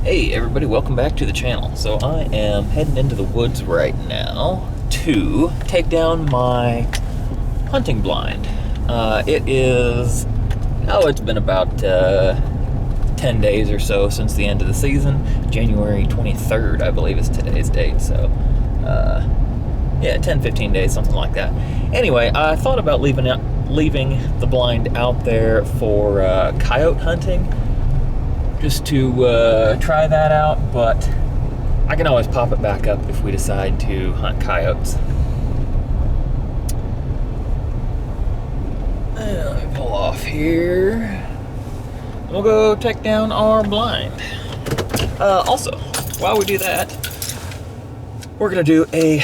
Hey everybody, welcome back to the channel. So I am heading into the woods right now to take down my hunting blind. It's been about 10 days or so since the end of the season. January 23rd, I believe is today's date, so yeah, 10, 15 days, something like that. Anyway, I thought about leaving the blind out there for coyote hunting, just to try that out, but I can always pop it back up if we decide to hunt coyotes. Let me pull off here. We'll go take down our blind. Also, while we do that, we're gonna do a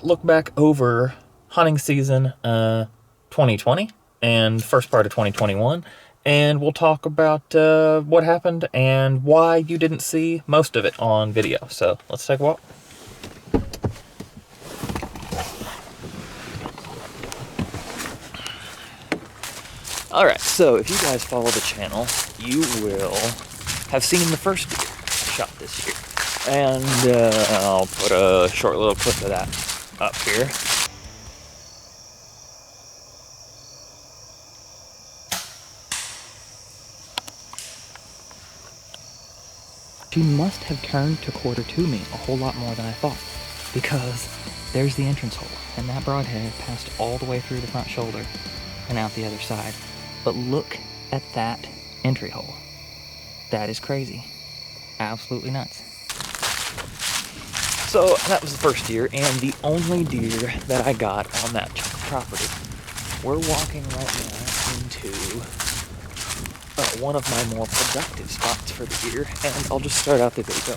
look back over hunting season 2020 and first part of 2021. And we'll talk about what happened and why you didn't see most of it on video. So let's take a walk. Alright, so if you guys follow the channel, you will have seen the first deer shot this year. And I'll put a short little clip of that up here. She must have turned to quarter to me a whole lot more than I thought, because there's the entrance hole, and that broadhead passed all the way through the front shoulder and out the other side. But look at that entry hole. That is crazy. Absolutely nuts. So that was the first deer, and the only deer that I got on that chunk of property. We're walking right now into one of my more productive spots for the deer, and I'll just start out the video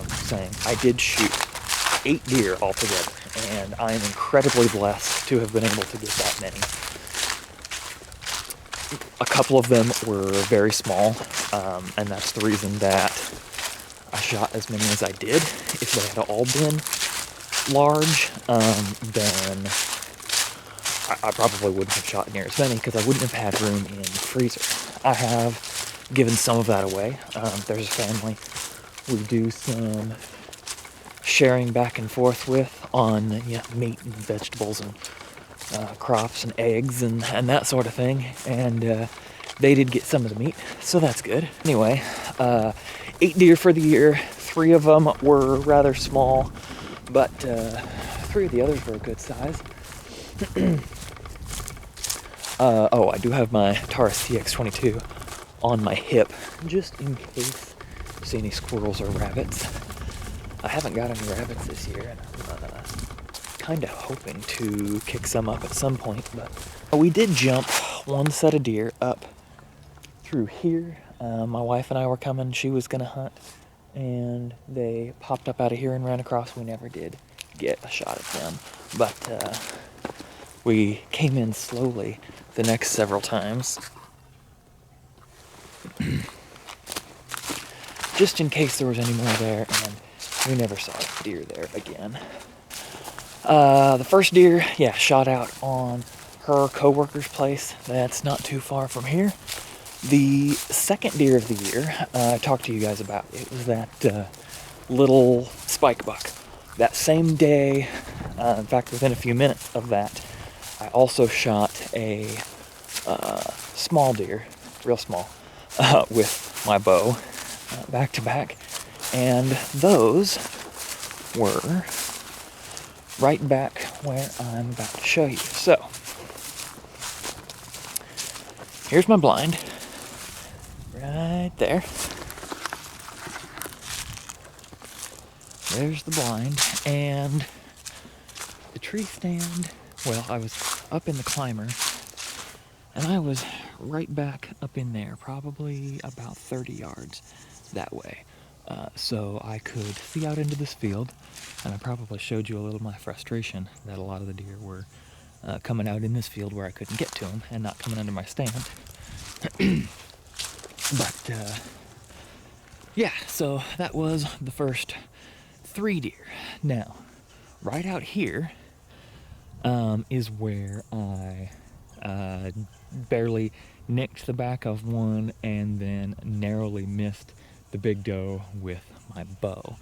saying I did shoot 8 deer altogether, and I am incredibly blessed to have been able to get that many. A couple of them were very small, and that's the reason that I shot as many as I did. If they had all been large, then I probably wouldn't have shot near as many because I wouldn't have had room in the freezer. I have given some of that away. There's a family we do some sharing back and forth with on meat and vegetables and crops and eggs and that sort of thing, and they did get some of the meat, so that's good. Anyway, 8 deer for the year. 3 of them were rather small, but 3 of the others were a good size. I do have my Taurus TX22 on my hip, just in case you see any squirrels or rabbits. I haven't got any rabbits this year, and I'm kind of hoping to kick some up at some point, but we did jump one set of deer up through here. My wife and I were coming, she was gonna hunt, and they popped up out of here and ran across. We never did get a shot at them, but we came in slowly the next several times, just in case there was any more there, and we never saw a deer there again. The first deer, shot out on her co-worker's place. That's not too far from here. The second deer of the year, I talked to you guys about. It was that little spike buck. That same day, in fact, within a few minutes of that, I also shot a small deer, real small, with my bow, back to back, and those were right back where I'm about to show you. So, here's my blind, right there. There's the blind, and the tree stand. Well, I was up in the climber, and I was right back up in there, probably about 30 yards that way. So I could see out into this field, and I probably showed you a little of my frustration that a lot of the deer were coming out in this field where I couldn't get to them and not coming under my stand. But, so that was the first 3 deer. Now, right out here is where I barely nicked the back of one and then narrowly missed the big doe with my bow.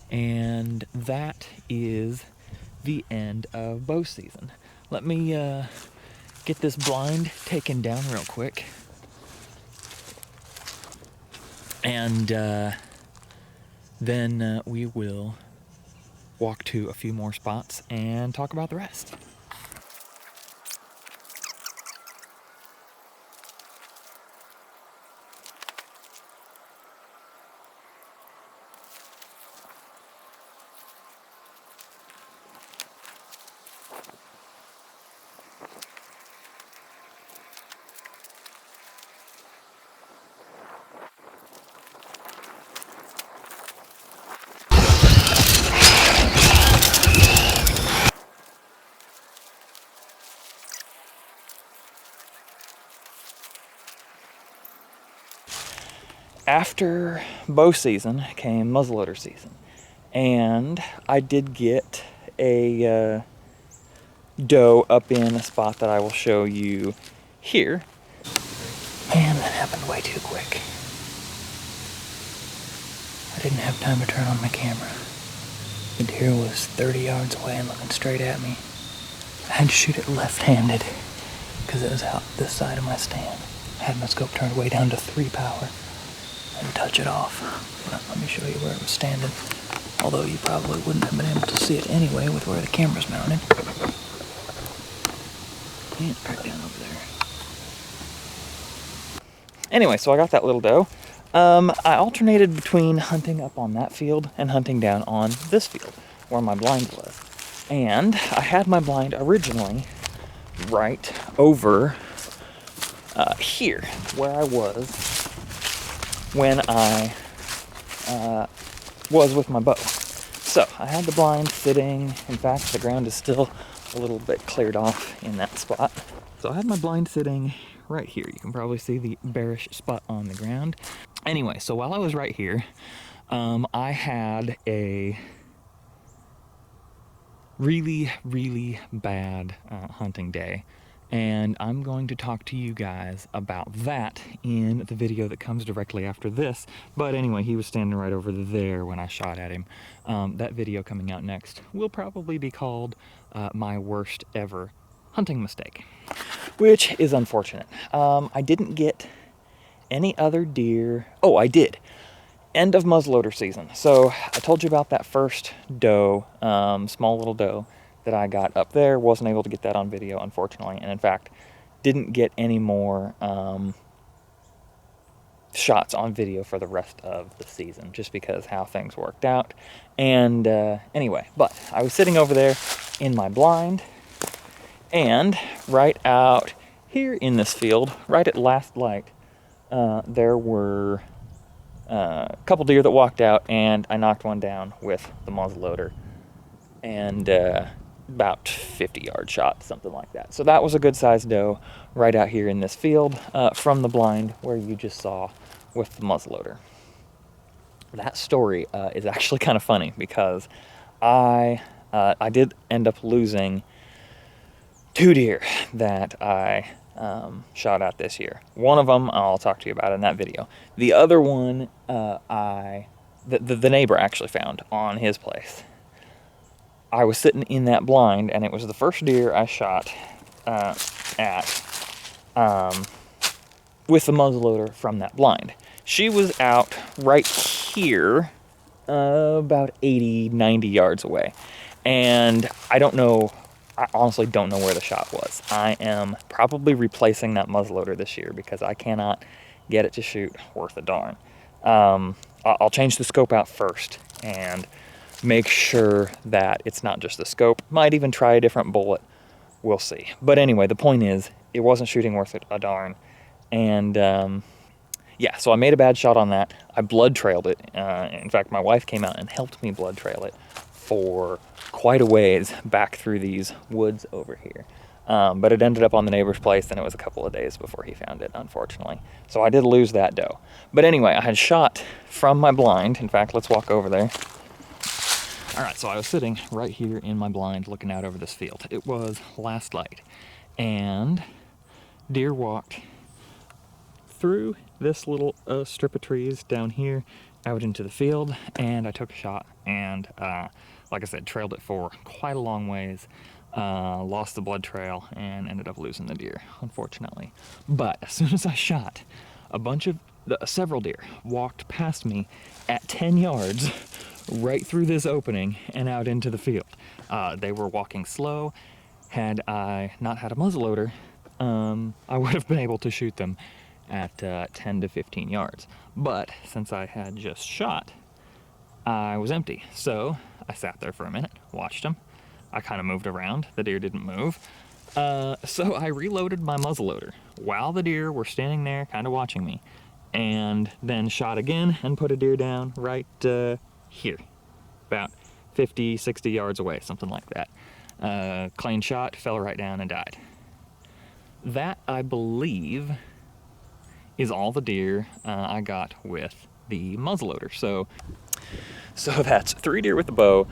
And that is the end of bow season. Let me get this blind taken down real quick. And then we will walk to a few more spots and talk about the rest. After bow season came muzzleloader season, and I did get a doe up in a spot that I will show you here. Man, that happened way too quick. I didn't have time to turn on my camera. The deer was 30 yards away and looking straight at me. I had to shoot it left-handed because it was out this side of my stand. I had my scope turned way down to 3 power. And touch it off. Let me show you where it was standing. Although you probably wouldn't have been able to see it anyway with where the camera's mounted. And right down over there. Anyway, so I got that little doe. I alternated between hunting up on that field and hunting down on this field where my blind was. And I had my blind originally right over here where I was when I was with my bow. So I had the blind sitting. In fact, the ground is still a little bit cleared off in that spot. So I had my blind sitting right here. You can probably see the bearish spot on the ground. Anyway, so while I was right here, I had a really, really bad hunting day. And I'm going to talk to you guys about that in the video that comes directly after this. But anyway, he was standing right over there when I shot at him. That video coming out next will probably be called my worst ever hunting mistake, which is unfortunate. I didn't get any other deer. Oh, I did. End of muzzleloader season. So I told you about that first doe, small little doe that I got up there. Wasn't able to get that on video, unfortunately, and in fact didn't get any more shots on video for the rest of the season, just because how things worked out. And anyway, but I was sitting over there in my blind, and right out here in this field, right at last light, there were a couple deer that walked out, and I knocked one down with the muzzleloader. And about 50-yard shot, something like that. So that was a good-sized doe right out here in this field from the blind where you just saw with the muzzleloader. That story is actually kind of funny because I did end up losing 2 deer that I shot at this year. One of them I'll talk to you about in that video. The other one the neighbor actually found on his place. I was sitting in that blind, and it was the first deer I shot with the muzzleloader from that blind. She was out right here, about 80, 90 yards away. And I honestly don't know where the shot was. I am probably replacing that muzzleloader this year because I cannot get it to shoot worth a darn. I'll change the scope out first and make sure that it's not just the scope. Might even try a different bullet. We'll see. But anyway, the point is, it wasn't shooting worth a darn. And yeah, so I made a bad shot on that. I blood trailed it. In fact, my wife came out and helped me blood trail it for quite a ways back through these woods over here. But it ended up on the neighbor's place, and it was a couple of days before he found it, unfortunately. So I did lose that doe. But anyway, I had shot from my blind. In fact, let's walk over there. All right, so I was sitting right here in my blind looking out over this field. It was last light, and deer walked through this little strip of trees down here out into the field, and I took a shot and like I said, trailed it for quite a long ways, lost the blood trail, and ended up losing the deer, unfortunately. But as soon as I shot, several deer walked past me at 10 yards right through this opening and out into the field. They were walking slow. Had I not had a muzzleloader, I would have been able to shoot them at 10 to 15 yards. But since I had just shot, I was empty. So I sat there for a minute, watched them. I kind of moved around. The deer didn't move. So I reloaded my muzzleloader while the deer were standing there kind of watching me, and then shot again and put a deer down right here, about 50, 60 yards away, something like that. Clean shot, fell right down and died. That, I believe, is all the deer I got with the muzzleloader. So that's 3 deer with the bow,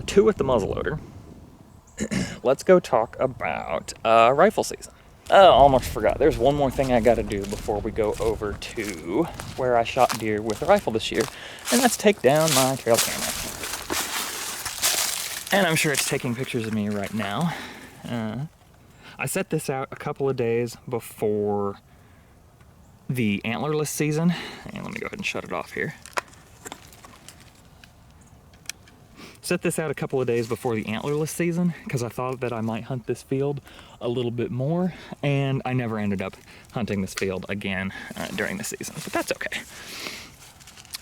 2 with the muzzleloader. Let's go talk about rifle season. Almost forgot. There's one more thing I gotta do before we go over to where I shot deer with a rifle this year, and that's take down my trail camera. And I'm sure it's taking pictures of me right now. I set this out a couple of days before the antlerless season. And let me go ahead and shut it off here. Set this out a couple of days before the antlerless season because I thought that I might hunt this field a little bit more, and I never ended up hunting this field again during the season, but that's okay.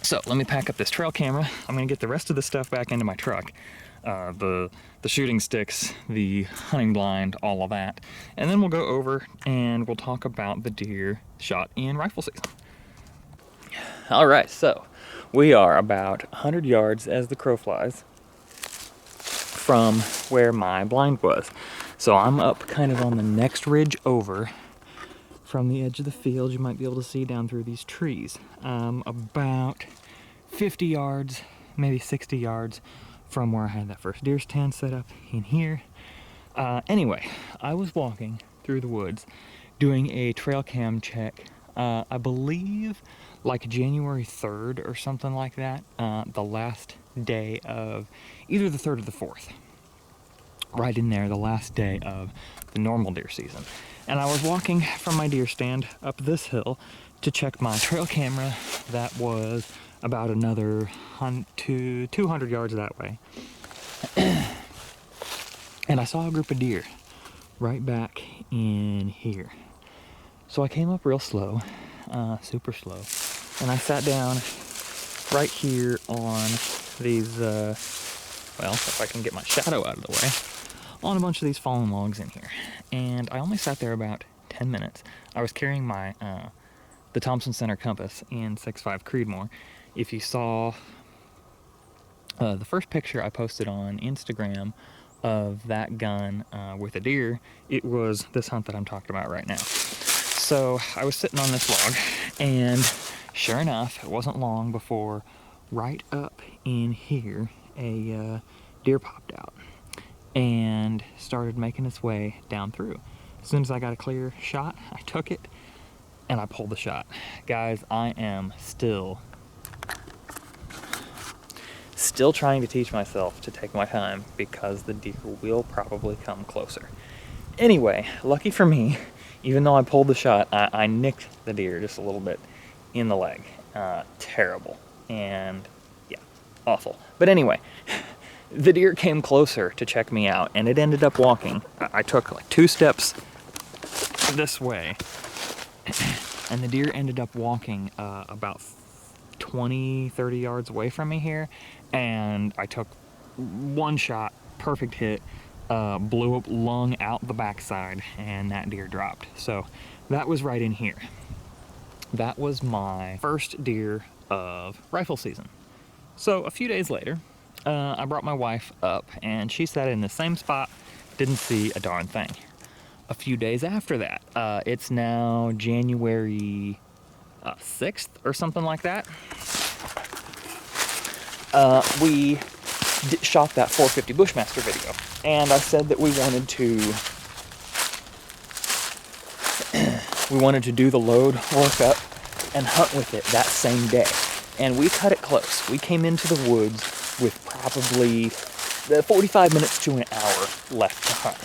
So let me pack up this trail camera. I'm gonna get the rest of the stuff back into my truck. The shooting sticks, the hunting blind, all of that. And then we'll go over and we'll talk about the deer shot in rifle season. All right, so we are about 100 yards as the crow flies from where my blind was. So I'm up kind of on the next ridge over from the edge of the field. You might be able to see down through these trees. About 50 yards, maybe 60 yards from where I had that first deer stand set up in here. Anyway, I was walking through the woods doing a trail cam check, I believe like January 3rd or something like that, the last day of either the 3rd or the 4th. Right in there, the last day of the normal deer season. And I was walking from my deer stand up this hill to check my trail camera that was about another 200 yards that way. And I saw a group of deer right back in here. So I came up real slow, super slow, and I sat down right here on these, well, if I can get my shadow out of the way, on a bunch of these fallen logs in here. And I only sat there about 10 minutes. I was carrying my, the Thompson Center compass in 6.5 Creedmoor. If you saw the first picture I posted on Instagram of that gun with a deer, it was this hunt that I'm talking about right now. So I was sitting on this log, and sure enough, it wasn't long before right up in here a deer popped out and started making its way down through. As soon as I got a clear shot, I took it and I pulled the shot. Guys, I am still trying to teach myself to take my time because the deer will probably come closer. Anyway, lucky for me, even though I pulled the shot, I nicked the deer just a little bit in the leg. Terrible. And yeah, awful. But anyway, the deer came closer to check me out, and it ended up walking. I took like 2 steps this way, and the deer ended up walking about 20, 30 yards away from me here, and I took 1 shot, perfect hit, blew up lung out the backside, and that deer dropped. So that was right in here. that was my first deer of rifle season. So a few days later, I brought my wife up, and she sat in the same spot, didn't see a darn thing. A few days after that, it's now January 6th or something like that. We shot that 450 Bushmaster video, and I said that we wanted to do the load, work up, and hunt with it that same day. And we cut it close. We came into the woods with probably 45 minutes to an hour left to hunt.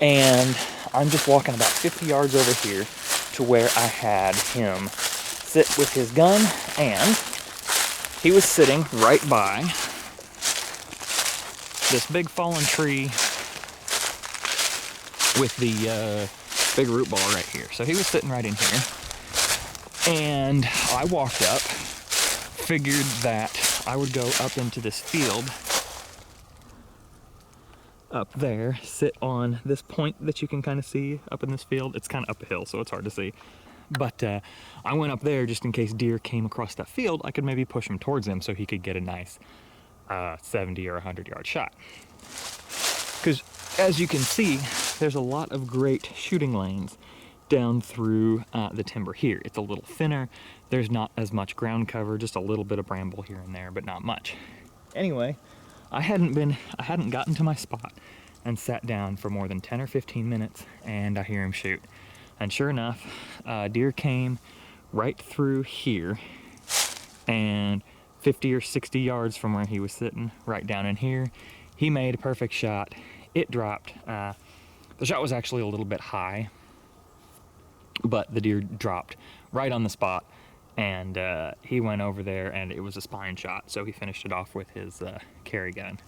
And I'm just walking about 50 yards over here to where I had him sit with his gun, and he was sitting right by this big fallen tree with the big root ball right here. So he was sitting right in here, and I walked up, figured that I would go up into this field up there, sit on this point that you can kind of see up in this field. It's kind of up a hill, so it's hard to see. But I went up there just in case deer came across that field. I could maybe push him towards him so he could get a nice 70 or 100 yard shot. Because as you can see, there's a lot of great shooting lanes down through the timber here. It's a little thinner. There's not as much ground cover, just a little bit of bramble here and there, but not much. Anyway, I hadn't gotten to my spot and sat down for more than 10 or 15 minutes, and I hear him shoot. And sure enough, deer came right through here, and 50 or 60 yards from where he was sitting, right down in here, he made a perfect shot. It dropped. The shot was actually a little bit high, but the deer dropped right on the spot, and he went over there, and it was a spine shot, so he finished it off with his carry gun.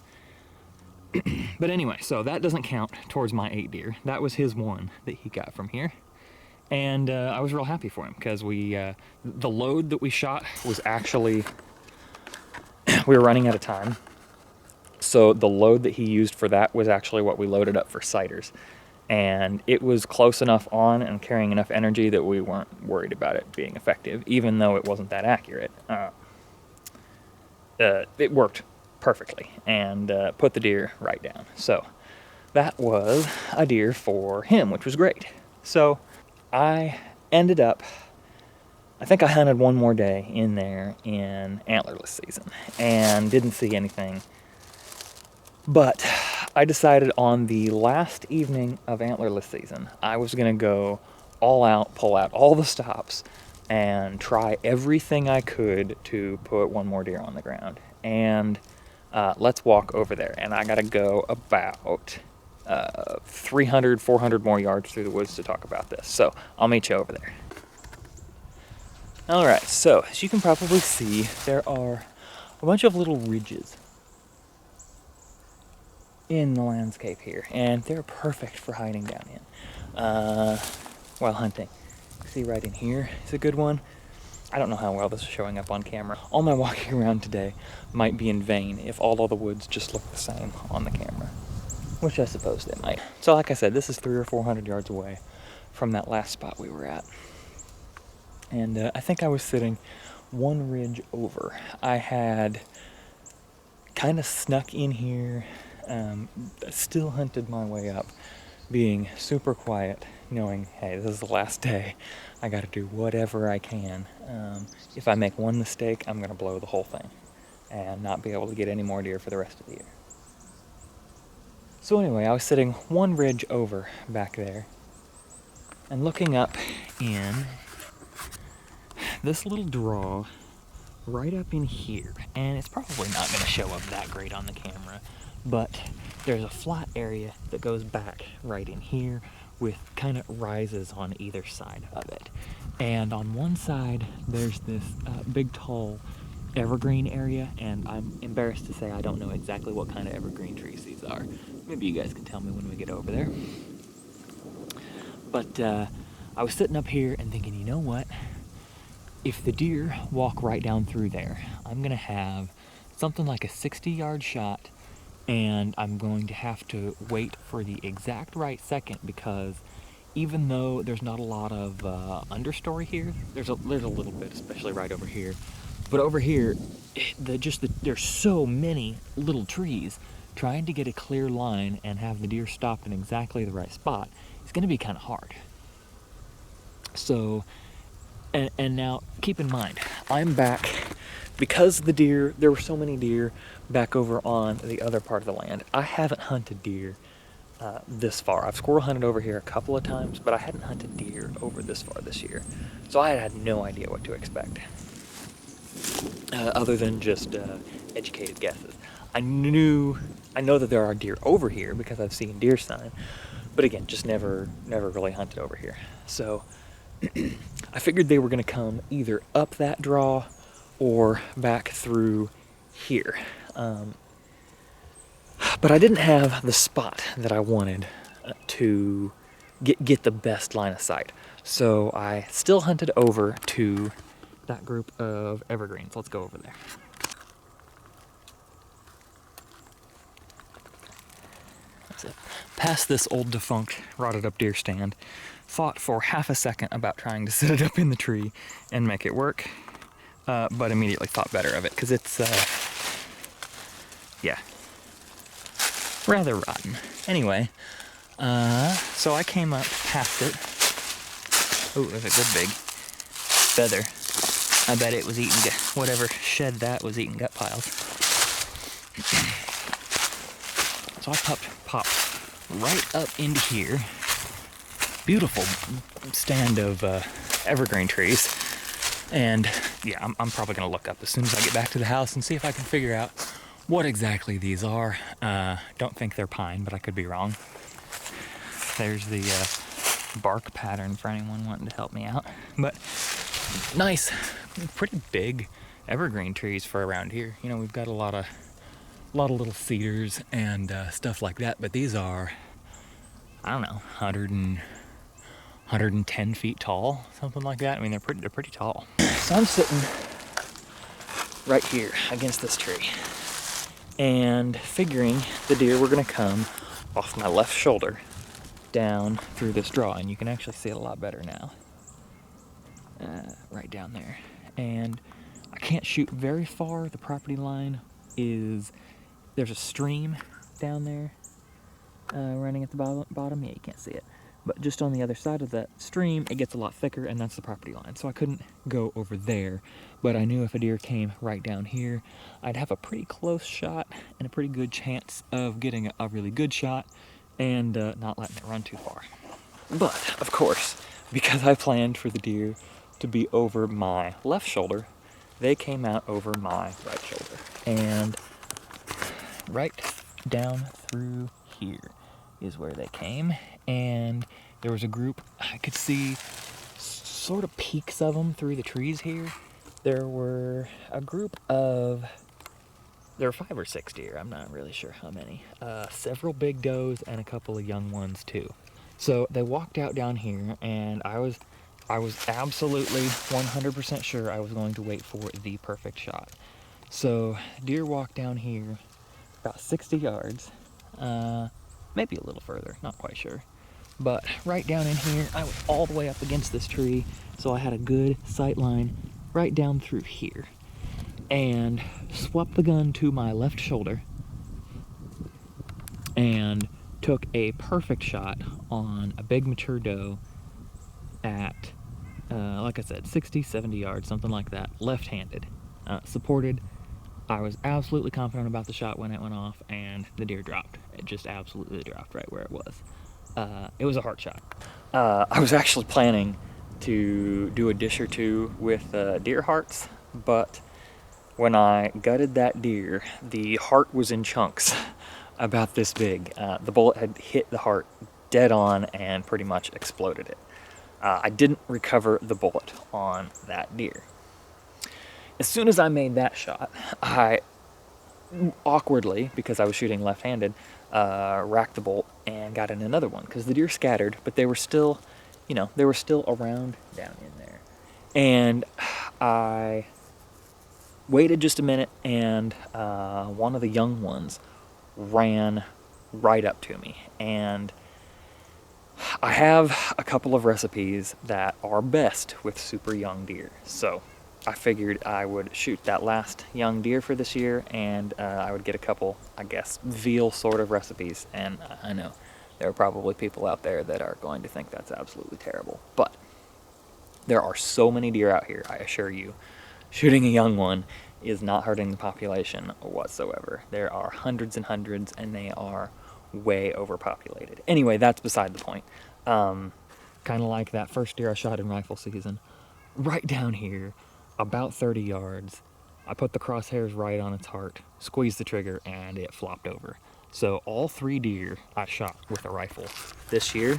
But anyway, so that doesn't count towards my 8 deer. That was his one that he got from here. And I was real happy for him, because the load that we shot was actually, we were running out of time. So the load that he used for that was actually what we loaded up for sighters. And it was close enough on and carrying enough energy that we weren't worried about it being effective, even though it wasn't that accurate. It worked perfectly and put the deer right down. So that was a deer for him, which was great. So I ended up, I think I hunted one more day in there in antlerless season and didn't see anything. But I decided on the last evening of antlerless season, I was going to go all out, pull out all the stops, and try everything I could to put one more deer on the ground. And let's walk over there. And I got to go about 300, 400 more yards through the woods to talk about this. So I'll meet you over there. All right, so as you can probably see, there are a bunch of little ridges in the landscape here, and they're perfect for hiding down in while hunting. See right in here is a good one. I don't know how well this is showing up on camera. All my walking around today might be in vain if all of the woods just look the same on the camera, which I suppose they might. So like I said, this is 300 or 400 yards away from that last spot we were at. And I think I was sitting one ridge over. I had kind of snuck in here, still hunted my way up, being super quiet, knowing, hey, this is the last day. I got to do whatever I can. If I make one mistake, I'm going to blow the whole thing and not be able to get any more deer for the rest of the year. So anyway, I was sitting one ridge over back there and looking up in this little draw right up in here. And it's probably not going to show up that great on the camera, but there's a flat area that goes back right in here with kind of rises on either side of it. And on one side, there's this big, tall evergreen area, and I'm embarrassed to say I don't know exactly what kind of evergreen trees these are. Maybe you guys can tell me when we get over there. But I was sitting up here and thinking, you know what? If the deer walk right down through there, I'm going to have something like a 60-yard shot, and I'm going to have to wait for the exact right second, because even though there's not a lot of understory here, there's a little bit, especially right over here. But over here, there's so many little trees. Trying to get a clear line and have the deer stop in exactly the right spot is going to be kind of hard. So, and now keep in mind, I'm back because there were so many deer back over on the other part of the land. I haven't hunted deer this far. I've squirrel hunted over here a couple of times, but I hadn't hunted deer over this far this year. So I had no idea what to expect, other than just educated guesses. I know that there are deer over here because I've seen deer sign, but again, just never really hunted over here. So I figured they were going to come either up that draw or back through here. But I didn't have the spot that I wanted to get the best line of sight. So I still hunted over to that group of evergreens. Let's go over there. That's it. Past this old defunct rotted up deer stand, thought for half a second about trying to set it up in the tree and make it work, but immediately thought better of it because it's, yeah, rather rotten. Anyway, so I came up past it. Oh, there's a good big feather. I bet it was eating, whatever shed that was eating gut piles. So I popped right up into here. Beautiful stand of evergreen trees. And yeah, I'm probably gonna look up as soon as I get back to the house and see if I can figure out what exactly these are. Don't think they're pine, but I could be wrong. There's the bark pattern for anyone wanting to help me out. But nice, pretty big evergreen trees for around here. You know, we've got a lot of little cedars and stuff like that, but these are, I don't know, 110 feet tall, something like that. I mean, they're pretty tall. So I'm sitting right here against this tree and figuring the deer were gonna come off my left shoulder down through this draw, and you can actually see it a lot better now. Right down there. And I can't shoot very far. The property line is, there's a stream down there running at the bottom. Yeah, you can't see it. But just on the other side of that stream, it gets a lot thicker, and that's the property line. So I couldn't go over there, but I knew if a deer came right down here, I'd have a pretty close shot and a pretty good chance of getting a really good shot and not letting it run too far. But, of course, because I planned for the deer to be over my left shoulder, they came out over my right shoulder. And right down through here is where they came. And there was a group, I could see sort of peaks of them through the trees here. There were a group of, there were 5 or 6 deer, I'm not really sure how many. Several big does and a couple of young ones too. So they walked out down here, and I was absolutely 100% sure I was going to wait for the perfect shot. So deer walked down here about 60 yards, maybe a little further, not quite sure. But right down in here, I was all the way up against this tree, so I had a good sight line right down through here. And swapped the gun to my left shoulder and took a perfect shot on a big mature doe at, like I said, 60, 70 yards, something like that, left-handed, supported. I was absolutely confident about the shot when it went off, and the deer dropped. It just absolutely dropped right where it was. It was a heart shot. I was actually planning to do a dish or two with deer hearts, but when I gutted that deer, the heart was in chunks about this big. The bullet had hit the heart dead on and pretty much exploded it. I didn't recover the bullet on that deer. As soon as I made that shot, I awkwardly, because I was shooting left-handed, racked the bolt and got in another one, because the deer scattered, but they were still, they were still around down in there. And I waited just a minute, and one of the young ones ran right up to me, and I have a couple of recipes that are best with super young deer, so I figured I would shoot that last young deer for this year, and I would get a couple, I guess, veal sort of recipes. And I know there are probably people out there that are going to think that's absolutely terrible, but there are so many deer out here, I assure you. Shooting a young one is not hurting the population whatsoever. There are hundreds and hundreds, and they are way overpopulated. Anyway, that's beside the point. Kind of like that first deer I shot in rifle season. Right down here, about 30 yards, I put the crosshairs right on its heart, squeezed the trigger, and it flopped over. So all 3 deer I shot with a rifle this year,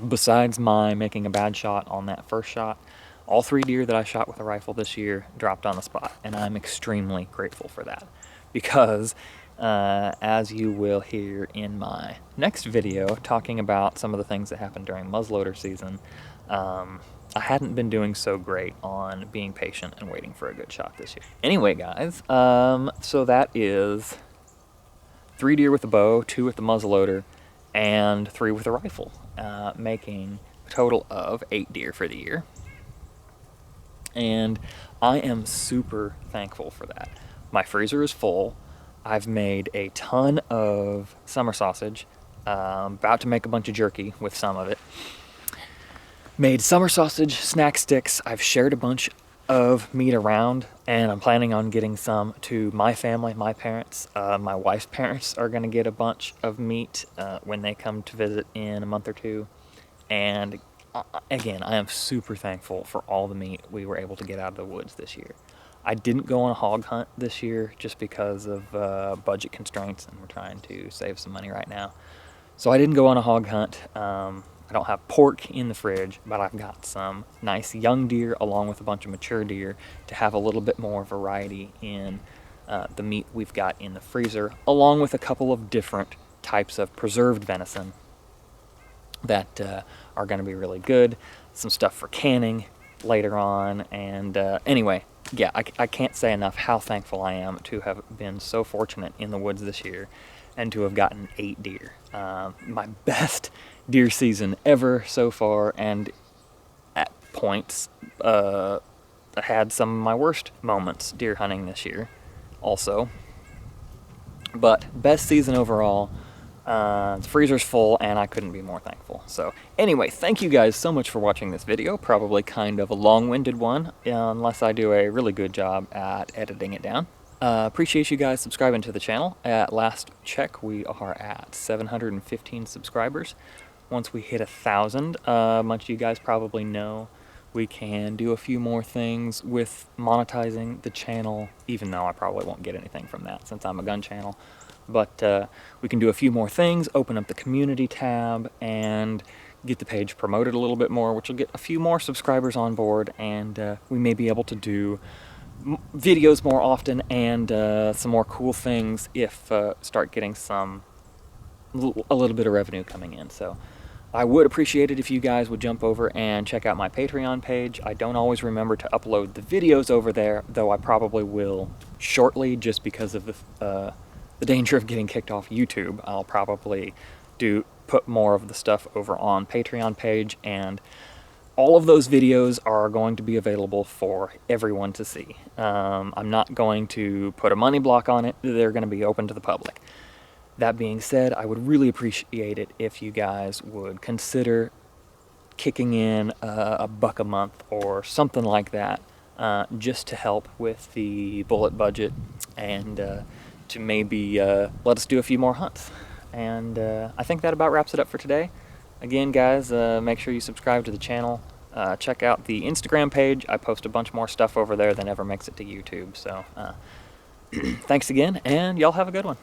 besides my making a bad shot on that first shot, all 3 deer that I shot with a rifle this year dropped on the spot, and I'm extremely grateful for that, because as you will hear in my next video talking about some of the things that happened during muzzleloader season, I hadn't been doing so great on being patient and waiting for a good shot this year. Anyway, guys, so that is 3 deer with a bow, 2 with the muzzleloader, and 3 with a rifle, making a total of 8 deer for the year. And I am super thankful for that. My freezer is full. I've made a ton of summer sausage. About to make a bunch of jerky with some of it. Made summer sausage, snack sticks. I've shared a bunch of meat around, and I'm planning on getting some to my family, my parents. My wife's parents are going to get a bunch of meat when they come to visit in a month or two. And again, I am super thankful for all the meat we were able to get out of the woods this year. I didn't go on a hog hunt this year just because of budget constraints, and we're trying to save some money right now. So I didn't go on a hog hunt. I don't have pork in the fridge, but I've got some nice young deer along with a bunch of mature deer to have a little bit more variety in the meat we've got in the freezer, along with a couple of different types of preserved venison that are going to be really good. Some stuff for canning later on. And anyway, yeah, I can't say enough how thankful I am to have been so fortunate in the woods this year and to have gotten 8 deer. My best deer season ever so far, and at points I had some of my worst moments deer hunting this year also. But best season overall. The freezer's full, and I couldn't be more thankful. So anyway, thank you guys so much for watching this video. Probably kind of a long-winded one, unless I do a really good job at editing it down. Appreciate you guys subscribing to the channel. At last check, we are at 715 subscribers. Once we hit 1,000, much of you guys probably know, we can do a few more things with monetizing the channel, even though I probably won't get anything from that since I'm a gun channel. But we can do a few more things, open up the community tab, and get the page promoted a little bit more, which will get a few more subscribers on board, and we may be able to do videos more often and some more cool things if start getting a little bit of revenue coming in. So I would appreciate it if you guys would jump over and check out my Patreon page. I don't always remember to upload the videos over there, though I probably will shortly, just because of the danger of getting kicked off YouTube. I'll probably put more of the stuff over on Patreon page, and all of those videos are going to be available for everyone to see. I'm not going to put a money block on it. They're going to be open to the public. That being said, I would really appreciate it if you guys would consider kicking in $1 a month or something like that, just to help with the bullet budget and to maybe let us do a few more hunts. And I think that about wraps it up for today. Again, guys, make sure you subscribe to the channel. Check out the Instagram page. I post a bunch more stuff over there than ever makes it to YouTube. So thanks again, and y'all have a good one.